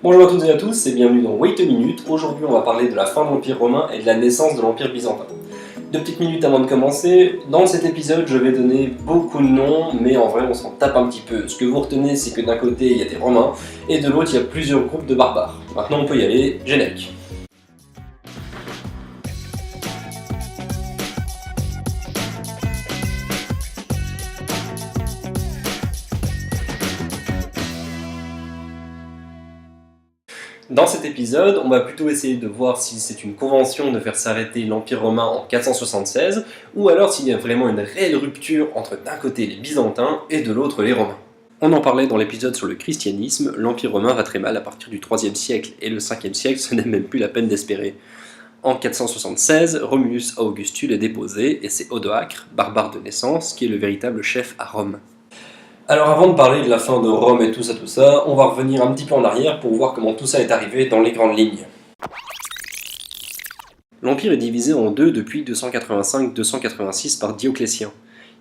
Bonjour à toutes et à tous et bienvenue dans Wait a Minute. Aujourd'hui on va parler de la fin de l'Empire romain et de la naissance de l'Empire byzantin. 2 petites minutes avant de commencer, dans cet épisode je vais donner beaucoup de noms, mais en vrai on s'en tape un petit peu. Ce que vous retenez c'est que d'un côté il y a des Romains et de l'autre il y a plusieurs groupes de barbares. Maintenant on peut y aller, générique. Dans cet épisode, on va plutôt essayer de voir si c'est une convention de faire s'arrêter l'Empire romain en 476, ou alors s'il y a vraiment une réelle rupture entre d'un côté les Byzantins et de l'autre les Romains. On en parlait dans l'épisode sur le christianisme, l'Empire romain va très mal à partir du 3e siècle, et le 5e siècle ce n'est même plus la peine d'espérer. En 476, Romulus Augustule est déposé, et c'est Odoacre, barbare de naissance, qui est le véritable chef à Rome. Alors avant de parler de la fin de Rome et tout ça, on va revenir un petit peu en arrière pour voir comment tout ça est arrivé dans les grandes lignes. L'Empire est divisé en deux depuis 285-286 par Dioclétien.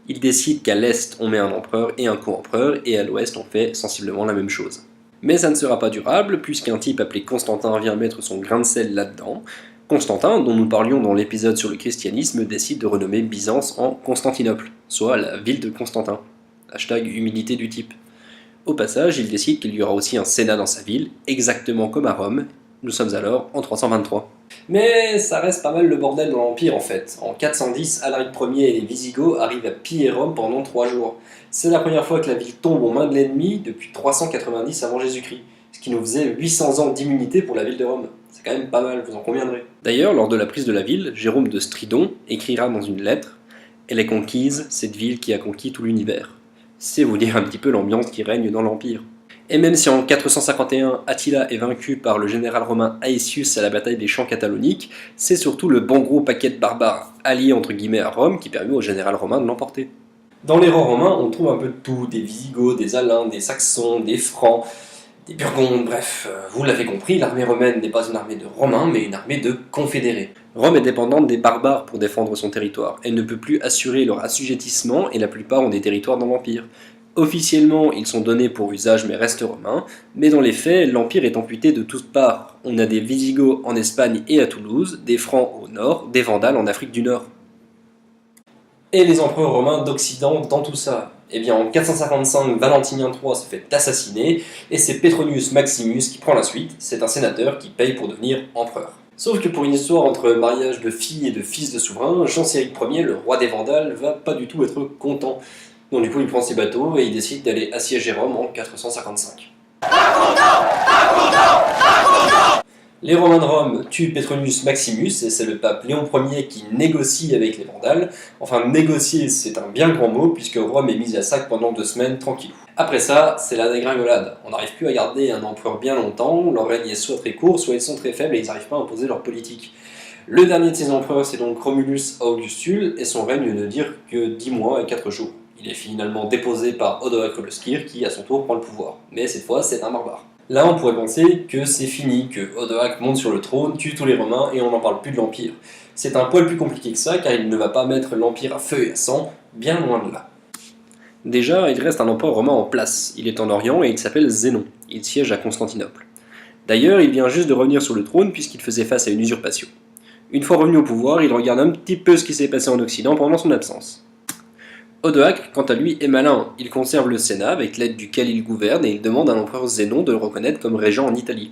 Il décide qu'à l'est on met un empereur et un co-empereur, et à l'ouest on fait sensiblement la même chose. Mais ça ne sera pas durable, puisqu'un type appelé Constantin vient mettre son grain de sel là-dedans. Constantin, dont nous parlions dans l'épisode sur le christianisme, décide de renommer Byzance en Constantinople, soit la ville de Constantin. #humilité du type. Au passage, il décide qu'il y aura aussi un sénat dans sa ville, exactement comme à Rome. Nous sommes alors en 323. Mais ça reste pas mal le bordel dans l'Empire en fait. En 410, Alaric Ier et les Visigoths arrivent à piller Rome pendant 3 jours. C'est la première fois que la ville tombe aux mains de l'ennemi depuis 390 avant Jésus-Christ, ce qui nous faisait 800 ans d'immunité pour la ville de Rome. C'est quand même pas mal, vous en conviendrez. D'ailleurs, lors de la prise de la ville, Jérôme de Stridon écrira dans une lettre « Elle est conquise, cette ville qui a conquis tout l'univers ». C'est vous dire un petit peu l'ambiance qui règne dans l'Empire. Et même si en 451, Attila est vaincu par le général romain Aetius à la bataille des Champs Cataloniques, c'est surtout le bon gros paquet de barbares, alliés entre guillemets à Rome, qui permet au général romain de l'emporter. Dans les rangs romains, on trouve un peu de tout, des Visigoths, des Alains, des Saxons, des Francs, des Burgondes, bref, vous l'avez compris, l'armée romaine n'est pas une armée de Romains, mais une armée de confédérés. Rome est dépendante des barbares pour défendre son territoire, elle ne peut plus assurer leur assujettissement et la plupart ont des territoires dans l'Empire. Officiellement, ils sont donnés pour usage mais restent romains, mais dans les faits, l'Empire est amputé de toutes parts. On a des Visigoths en Espagne et à Toulouse, des Francs au nord, des Vandales en Afrique du Nord. Et les empereurs romains d'Occident dans tout ça? Eh bien en 455, Valentinien III se fait assassiner, et c'est Petronius Maximus qui prend la suite, c'est un sénateur qui paye pour devenir empereur. Sauf que pour une histoire entre mariage de filles et de fils de souverains, Jean-Céric Ier, le roi des Vandales, va pas du tout être content. Donc du coup il prend ses bateaux et il décide d'aller assiéger Rome en 455. Les Romains de Rome tuent Petronius Maximus, et c'est le pape Léon Ier qui négocie avec les Vandales. Enfin, négocier, c'est un bien grand mot, puisque Rome est mise à sac pendant 2 semaines, tranquillou. Après ça, c'est la dégringolade. On n'arrive plus à garder un empereur bien longtemps, leur règne est soit très court, soit ils sont très faibles et ils n'arrivent pas à imposer leur politique. Le dernier de ces empereurs, c'est donc Romulus Augustule, et son règne ne dure que 10 mois et 4 jours. Il est finalement déposé par Odoacre le Skyre, qui à son tour prend le pouvoir. Mais cette fois, c'est un barbare. Là, on pourrait penser que c'est fini, que Odoacre monte sur le trône, tue tous les Romains et on n'en parle plus de l'Empire. C'est un poil plus compliqué que ça, car il ne va pas mettre l'Empire à feu et à sang, bien loin de là. Déjà, il reste un empereur romain en place. Il est en Orient et il s'appelle Zénon. Il siège à Constantinople. D'ailleurs, il vient juste de revenir sur le trône puisqu'il faisait face à une usurpation. Une fois revenu au pouvoir, il regarde un petit peu ce qui s'est passé en Occident pendant son absence. Odoacre, quant à lui, est malin. Il conserve le Sénat avec l'aide duquel il gouverne et il demande à l'empereur Zénon de le reconnaître comme régent en Italie.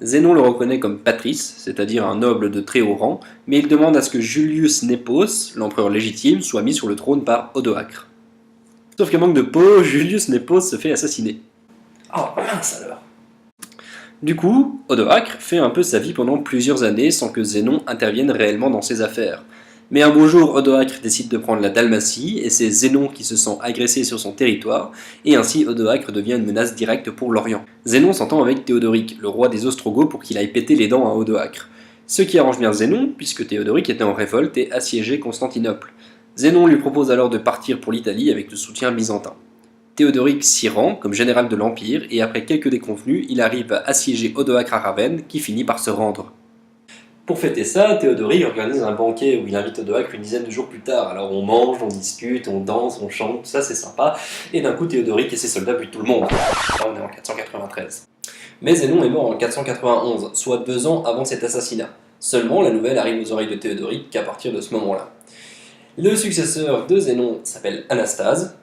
Zénon le reconnaît comme patrice, c'est-à-dire un noble de très haut rang, mais il demande à ce que Julius Nepos, l'empereur légitime, soit mis sur le trône par Odoacre. Sauf qu'à manque de peau, Julius Nepos se fait assassiner. Oh mince alors! Du coup, Odoacre fait un peu sa vie pendant plusieurs années sans que Zénon intervienne réellement dans ses affaires. Mais un beau jour, Odoacre décide de prendre la Dalmatie, et c'est Zénon qui se sent agressé sur son territoire, et ainsi Odoacre devient une menace directe pour l'Orient. Zénon s'entend avec Théodoric, le roi des Ostrogoths, pour qu'il aille péter les dents à Odoacre. Ce qui arrange bien Zénon, puisque Théodoric était en révolte et assiégeait Constantinople. Zénon lui propose alors de partir pour l'Italie avec le soutien byzantin. Théodoric s'y rend comme général de l'Empire, et après quelques déconvenues, il arrive à assiéger Odoacre à Ravenne, qui finit par se rendre. Pour fêter ça, Théodoric organise un banquet où il invite Odoacre une dizaine de jours plus tard. Alors on mange, on discute, on danse, on chante, tout ça c'est sympa. Et d'un coup Théodoric et ses soldats butent tout le monde. Là on est en 493. Mais Zénon est mort en 491, soit 2 ans avant cet assassinat. Seulement, la nouvelle arrive aux oreilles de Théodoric qu'à partir de ce moment-là. Le successeur de Zénon s'appelle Anastase.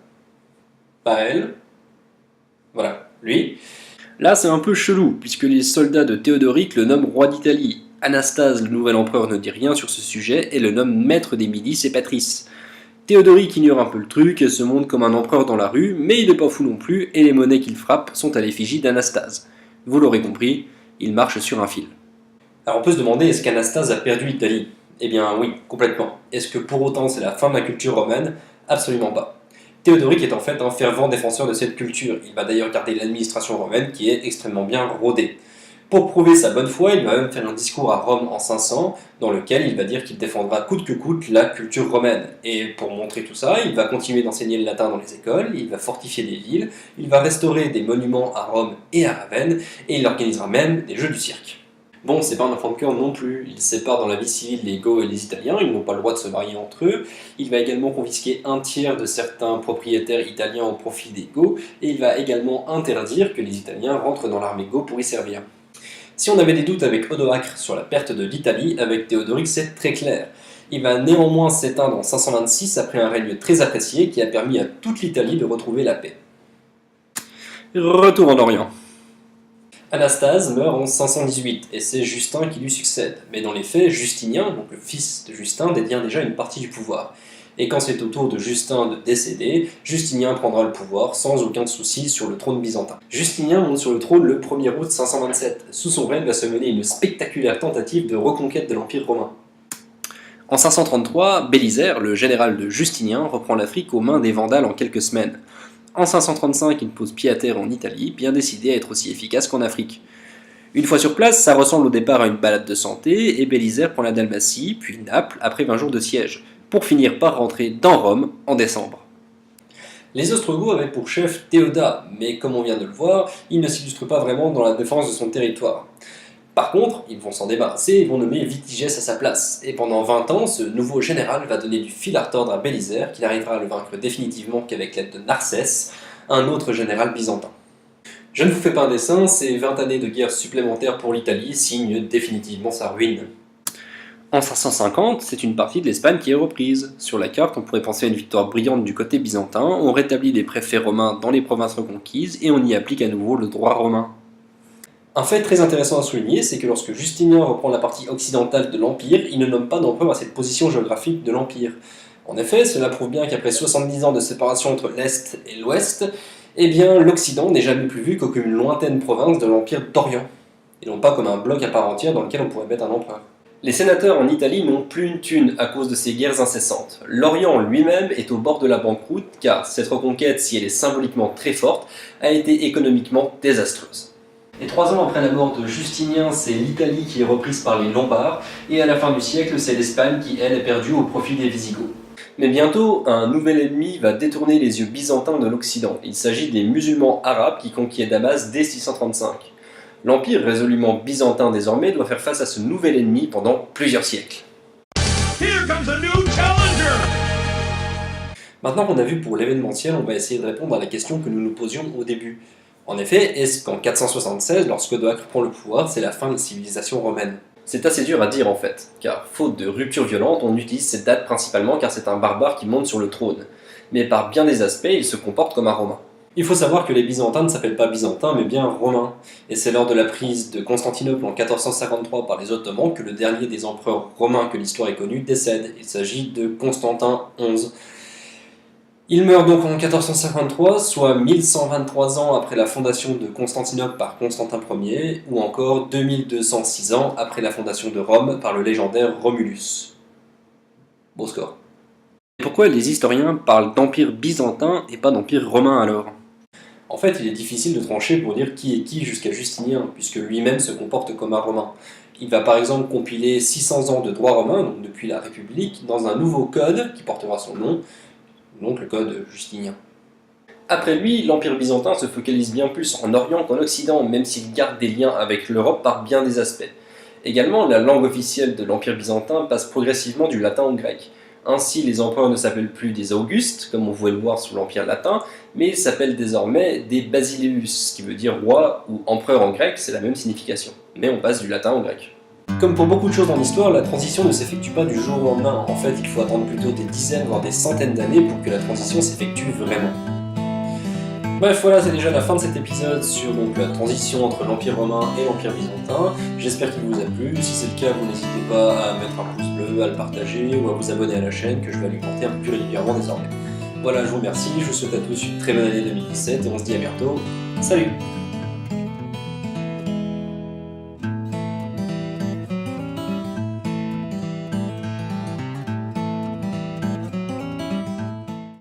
Pas elle. Voilà, lui. Là, c'est un peu chelou, puisque les soldats de Théodoric le nomment roi d'Italie. Anastase, le nouvel empereur, ne dit rien sur ce sujet et le nomme maître des milices et patrice. Théodoric ignore un peu le truc et se montre comme un empereur dans la rue, mais il n'est pas fou non plus et les monnaies qu'il frappe sont à l'effigie d'Anastase. Vous l'aurez compris, il marche sur un fil. Alors on peut se demander, est-ce qu'Anastase a perdu l'Italie? Eh bien oui, complètement. Est-ce que pour autant c'est la fin de la culture romaine? Absolument pas. Théodoric est en fait un fervent défenseur de cette culture. Il va d'ailleurs garder l'administration romaine qui est extrêmement bien rodée. Pour prouver sa bonne foi, il va même faire un discours à Rome en 500, dans lequel il va dire qu'il défendra coûte que coûte la culture romaine. Et pour montrer tout ça, il va continuer d'enseigner le latin dans les écoles, il va fortifier des villes, il va restaurer des monuments à Rome et à Ravenne, et il organisera même des jeux du cirque. Bon, c'est pas un enfant de cœur non plus, il sépare dans la vie civile les Goths et les Italiens, ils n'ont pas le droit de se marier entre eux, il va également confisquer un tiers de certains propriétaires italiens au profit des Goths, et il va également interdire que les Italiens rentrent dans l'armée Goth pour y servir. Si on avait des doutes avec Odoacre sur la perte de l'Italie, avec Théodoric c'est très clair. Il va néanmoins s'éteindre en 526 après un règne très apprécié qui a permis à toute l'Italie de retrouver la paix. Retour en Orient. Anastase meurt en 518 et c'est Justin qui lui succède. Mais dans les faits, Justinien, donc le fils de Justin, détient déjà une partie du pouvoir. Et quand c'est au tour de Justin de décéder, Justinien prendra le pouvoir sans aucun souci sur le trône byzantin. Justinien monte sur le trône le 1er août 527. Sous son règne va se mener une spectaculaire tentative de reconquête de l'Empire romain. En 533, Bélisaire, le général de Justinien, reprend l'Afrique aux mains des Vandales en quelques semaines. En 535, il pose pied à terre en Italie, bien décidé à être aussi efficace qu'en Afrique. Une fois sur place, ça ressemble au départ à une balade de santé, et Bélisaire prend la Dalmatie, puis Naples, après 20 jours de siège, pour finir par rentrer dans Rome en décembre. Les Ostrogoths avaient pour chef Théoda, mais comme on vient de le voir, il ne s'illustre pas vraiment dans la défense de son territoire. Par contre, ils vont s'en débarrasser et vont nommer Vitigès à sa place, et pendant 20 ans, ce nouveau général va donner du fil à retordre à Bélisaire, qu'il arrivera à le vaincre définitivement qu'avec l'aide de Narsès, un autre général byzantin. Je ne vous fais pas un dessin, ces 20 années de guerre supplémentaires pour l'Italie signent définitivement sa ruine. En 550, c'est une partie de l'Espagne qui est reprise. Sur la carte, on pourrait penser à une victoire brillante du côté byzantin, on rétablit les préfets romains dans les provinces reconquises et on y applique à nouveau le droit romain. Un fait très intéressant à souligner, c'est que lorsque Justinien reprend la partie occidentale de l'Empire, il ne nomme pas d'empereur à cette position géographique de l'Empire. En effet, cela prouve bien qu'après 70 ans de séparation entre l'Est et l'Ouest, eh bien l'Occident n'est jamais plus vu qu'aucune lointaine province de l'Empire d'Orient, et non pas comme un bloc à part entière dans lequel on pourrait mettre un empereur. Les sénateurs en Italie n'ont plus une thune à cause de ces guerres incessantes. L'Orient lui-même est au bord de la banqueroute car cette reconquête, si elle est symboliquement très forte, a été économiquement désastreuse. Et 3 ans après la mort de Justinien, c'est l'Italie qui est reprise par les Lombards, et à la fin du siècle, c'est l'Espagne qui, elle, est perdue au profit des Visigoths. Mais bientôt, un nouvel ennemi va détourner les yeux byzantins de l'Occident. Il s'agit des musulmans arabes qui conquièrent Damas dès 635. L'empire résolument byzantin désormais doit faire face à ce nouvel ennemi pendant plusieurs siècles. Maintenant qu'on a vu pour l'événementiel, on va essayer de répondre à la question que nous nous posions au début. En effet, est-ce qu'en 476, lorsque Odoacre prend le pouvoir, c'est la fin de la civilisation romaine? C'est assez dur à dire en fait, car faute de rupture violente, on utilise cette date principalement car c'est un barbare qui monte sur le trône. Mais par bien des aspects, il se comporte comme un romain. Il faut savoir que les Byzantins ne s'appellent pas Byzantins, mais bien Romains. Et c'est lors de la prise de Constantinople en 1453 par les Ottomans que le dernier des empereurs romains que l'histoire ait connu décède. Il s'agit de Constantin XI. Il meurt donc en 1453, soit 1123 ans après la fondation de Constantinople par Constantin Ier, ou encore 2206 ans après la fondation de Rome par le légendaire Romulus. Beau score. Et pourquoi les historiens parlent d'empire byzantin et pas d'empire romain alors? En fait, il est difficile de trancher pour dire qui est qui jusqu'à Justinien, puisque lui-même se comporte comme un romain. Il va par exemple compiler 600 ans de droit romain, donc depuis la République, dans un nouveau code qui portera son nom, donc le code Justinien. Après lui, l'Empire byzantin se focalise bien plus en Orient qu'en Occident, même s'il garde des liens avec l'Europe par bien des aspects. Également, la langue officielle de l'Empire byzantin passe progressivement du latin au grec. Ainsi, les empereurs ne s'appellent plus des Augustes, comme on pouvait le voir sous l'Empire latin, mais ils s'appellent désormais des Basileus, ce qui veut dire roi ou empereur en grec, c'est la même signification. Mais on passe du latin au grec. Comme pour beaucoup de choses dans l'histoire, la transition ne s'effectue pas du jour au lendemain. En fait, il faut attendre plutôt des dizaines, voire des centaines d'années pour que la transition s'effectue vraiment. Bref, voilà, c'est déjà la fin de cet épisode sur donc, la transition entre l'Empire romain et l'Empire byzantin. J'espère qu'il vous a plu. Si c'est le cas, vous n'hésitez pas à mettre un pouce bleu, à le partager ou à vous abonner à la chaîne que je vais alimenter un peu plus régulièrement désormais. Voilà, je vous remercie, je vous souhaite à tous une très bonne année 2017 et on se dit à bientôt. Salut!